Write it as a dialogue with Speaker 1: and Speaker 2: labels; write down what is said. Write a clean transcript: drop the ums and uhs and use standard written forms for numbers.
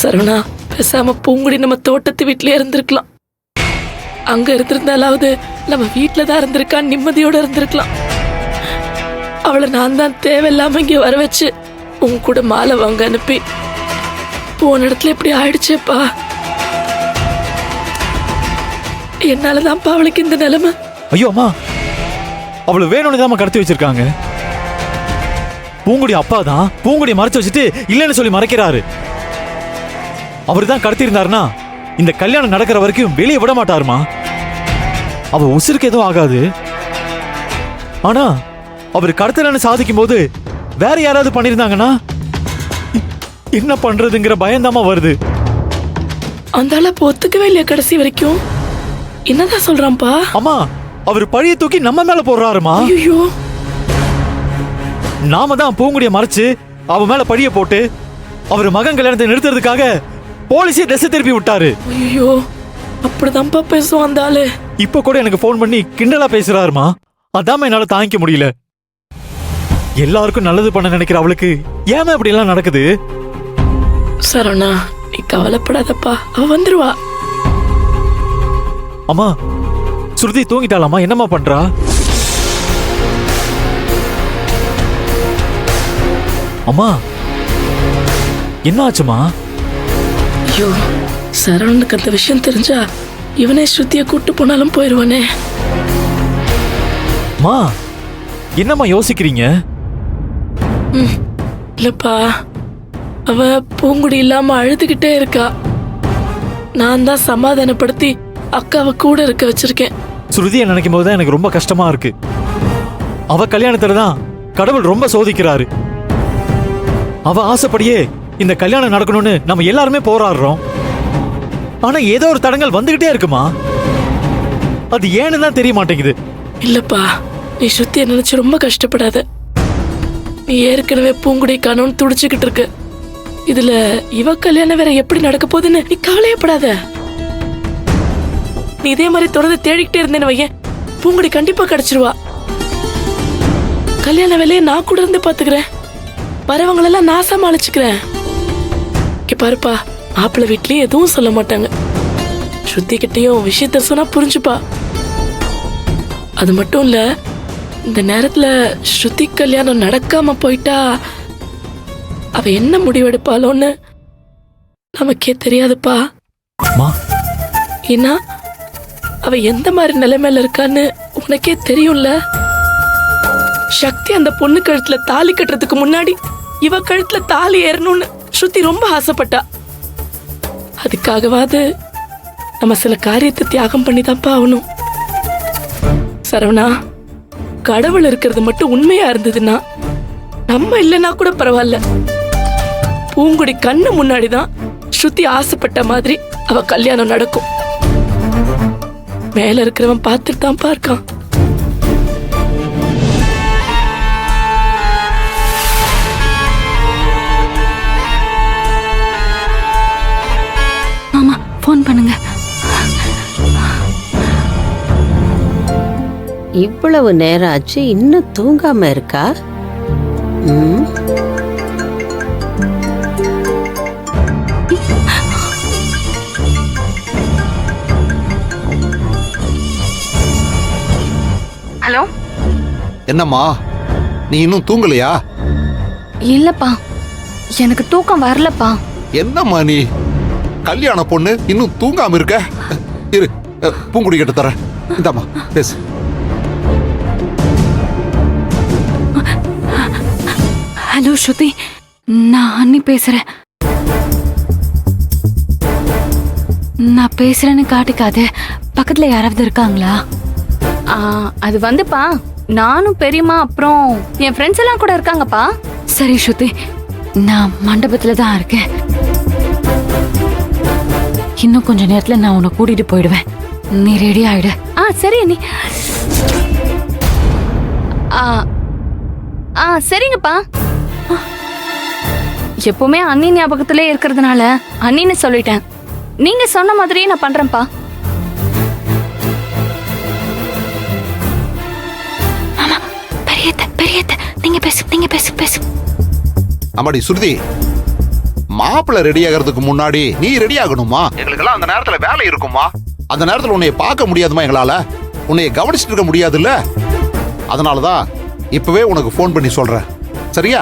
Speaker 1: சரவணா, பேசாம பூங்குடி நம்ம தோட்டத்து வீட்லயே இருந்திருக்கலாம். அங்க இருந்திருந்தாலாவது நம்ம வீட்டுல தான் இருந்திருக்கா, நிம்மதியோட இருந்திருக்கலாம். அவளை நான் தான் தேவையில்லாம இங்க வர வச்சு உங்க கூட மாலை வாங்க அனுப்பி போன இடத்துல இப்படி ஆயிடுச்சேப்பா. என்னாலதான்ப்பா அவளுக்கு இந்த நிலைமை.
Speaker 2: ஐயோ அம்மா, அவளை வேணும்னு தான் கடத்தி வச்சிருக்காங்க. பூங்குடி அப்பா தான் பூங்குடியை மறைச்சு வச்சுட்டு இல்லைன்னு சொல்லி மறைக்கிறாரு. அவரு தான் கடத்தி இருந்தாருன்னா இந்த கல்யாணம் நடக்கிற வரைக்கும் வெளியே விட மாட்டாருமா. அவ உசுருக்கு எதுவும் ஆகாது. ஆனா அவர் கடத்தலன்னு சாதிக்கும் போது வேற யாராவது பண்ணிருந்தாங்கன்னா என்ன பண்றதுங்கிற பயந்தாமா வருது.
Speaker 1: அந்த அளவு ஒத்துக்கவே இல்லையா கடைசி வரைக்கும்? என்னதான் சொல்றான்ப்பா?
Speaker 2: அம்மா, அவர் பழிய தூக்கி நம்ம மேல போடுறாருமா.
Speaker 1: ஐயோ,
Speaker 2: நாம தான் பூங்குடியை மறைச்சு அவ மேல பழிய போட்டு அவர் மகன் கல்யாணத்தை நிறுத்துறதுக்காக போலீஸே திசை திருப்பி விட்டாரு.
Speaker 1: ஐயோ, அப்படிதான்ப்பா பேசுவான் அந்த ஆளு.
Speaker 2: இப்ப கூட எனக்கு போன் பண்ணி கிண்டலா பேசுறாருமா. அதாம என்னால தாங்கிக்க முடியல. எல்லாருக்கும் நல்லது பண்ண நினைக்கிற அவளுக்கு ஏமா இப்படி எல்லாம் நடக்குது?
Speaker 1: சரவணா, நீ கவலைப்படாதப்பா, அவ வந்துருவா.
Speaker 2: அம்மா, ஸ்ருதி தூங்கிட்டாலாமா? என்னம்மா பண்றா? அம்மா, என்ன ஆச்சுமா?
Speaker 1: ஐயோ, சரவணனுக்கு அந்த விஷயம் தெரிஞ்சா இவனே ஸ்ருதியை கூட்டு போனாலும் போயிருவானே.
Speaker 2: அம்மா, என்னம்மா யோசிக்கிறீங்க?
Speaker 1: இல்லப்பா, அவ பூங்குடி இல்லாம அழுதுகிட்டே இருக்கா. நான் தான் சமாதானப்படுத்தி அக்காவை கூட இருக்க வச்சிருக்கேன்.
Speaker 2: ஸ்ருதியை நினைக்கும் போதுதான் எனக்கு ரொம்ப கஷ்டமா இருக்கு. அவ கல்யாணத்துல தான் கடவுள் ரொம்ப சோதிக்கிறாரு. அவ ஆசைப்படியே இந்த கல்யாணம் நடக்கணும்னு நம்ம எல்லாருமே போராடுறோம். ஆனா ஏதோ ஒரு தடங்கள் வந்துகிட்டே இருக்குமா. அது ஏன்னு தான் தெரிய மாட்டேங்குது.
Speaker 1: இல்லப்பா, நீ ஸ்ருதியை நினைச்சு ரொம்ப கஷ்டப்படாத. நீ ஏற்கனவே பூங்குடி காணோன்னு துடிச்சுக்கிட்டு இருக்கு. இதுல இவ கல்யாணம் வேற எப்படி நடக்க போகுதுன்னு நீ கவலையப்படாத. நீ இதே மாதிரி தொடர்ந்து தேடிக்கிட்டே இருந்தேன்னு வையன், பூங்குடி கண்டிப்பா கிடைச்சிருவா. கல்யாண வேலையை நான் கூட இருந்து பாத்துக்கிறேன். வரவங்களெல்லாம் நான் சமாளிச்சுக்கிறேன். இங்க பாருப்பா, மாப்பிள்ளை வீட்லயும் எதுவும் சொல்ல மாட்டாங்க. ஸ்ருதி கிட்டையும் விஷயத்த சொன்னா புரிஞ்சுப்பா. அது மட்டும் இல்ல, இந்த நேரத்துல ஸ்ருதி கல்யாணம் நடக்காம போயிட்டா அவ என்ன முடிவெடுப்பாளோன்னு நமக்கே தெரியாதுப்பா. ஏன்னா அவ எந்த மாதிரி நிலைமையில இருக்கான்னு உனக்கே தெரியும்ல. சக்தி அந்த பொண்ணு கழுத்துல தாலி கட்டுறதுக்கு முன்னாடி இவ கழுத்துல தாலி ஏறணும்னு ஸ்ருதி ரொம்ப ஆசைப்பட்டா. அதுக்காகவாது நம்ம சில காரியத்தை தியாகம் பண்ணிதான்ப்பா ஆகணும். சரவணா, கடவுள் இருக்கிறது மட்டும் உண்மையா இருந்ததுன்னா நம்ம இல்லைன்னா கூட பரவாயில்ல. பூங்குடி கண்ணு முன்னாடிதான் ஸ்ருதி ஆசைப்பட்ட மாதிரி அவ கல்யாணம் நடக்கும். மேல இருக்கிறவன் பார்த்துட்டு தான் பார்க்கான்.
Speaker 3: மாமா போன் பண்ணுங்க.
Speaker 4: இவ்வளவு நேரம் ஆச்சு, இன்னும் தூங்காம இருக்கா?
Speaker 3: ஹலோ.
Speaker 5: என்னம்மா, நீ இன்னும் தூங்கலையா?
Speaker 3: இல்லப்பா, எனக்கு தூக்கம் வரலப்பா.
Speaker 5: என்னம்மா நீ, கல்யாண பொண்ணு இன்னும் தூங்காம இருக்க? இரு, பூங்குடி கிட்ட தரேன். இந்தாம்மா பேசு.
Speaker 3: ஹலோ ஸ்ருதி, நான் அண்ணி பேசுறேன். நான் பேசுறேன்னு காட்டிக்காது. பக்கத்துல யாராவது இருக்காங்களா?
Speaker 6: அது வந்துப்பா, நானும் பெரியம்மா அப்புறம் என் ஃப்ரெண்ட்ஸ் எல்லாம் கூட இருக்காங்கப்பா.
Speaker 3: சரி ஸ்ருதி, நான் மண்டபத்துல தான் இருக்கேன். இன்னும் கொஞ்ச நேரத்துல நான் உன்னை கூட்டிட்டு போயிடுவேன். நீ ரெடி ஆயிடு.
Speaker 6: சரி அண்ணி. சரிங்கப்பா. எப்பவுமே அண்ணி ஞாபகத்திலே இருக்கிறதுனால அண்ணின்னு சொல்லிட்டேன். நீங்க சொன்ன மாதிரியே நான் பண்றேன்ப்பா.
Speaker 3: மாமா, பெரியத்த நீங்க பேசு.
Speaker 5: அம்மாடி சுருதி, மாப்பிள்ளை ரெடி ஆகிறதுக்கு முன்னாடி நீ ரெடி ஆகணுமா? எங்களுக்கெல்லாம் அந்த நேரத்துல வேலை இருக்குமா? அந்த நேரத்துல உன்னைய பார்க்க முடியாதுமா எங்களால? உன்னைய கவனிச்சுட்டு இருக்க முடியாதுல்ல? அதனாலதான் இப்பவே உனக்கு ஃபோன் பண்ணி சொல்றேன். சரியா?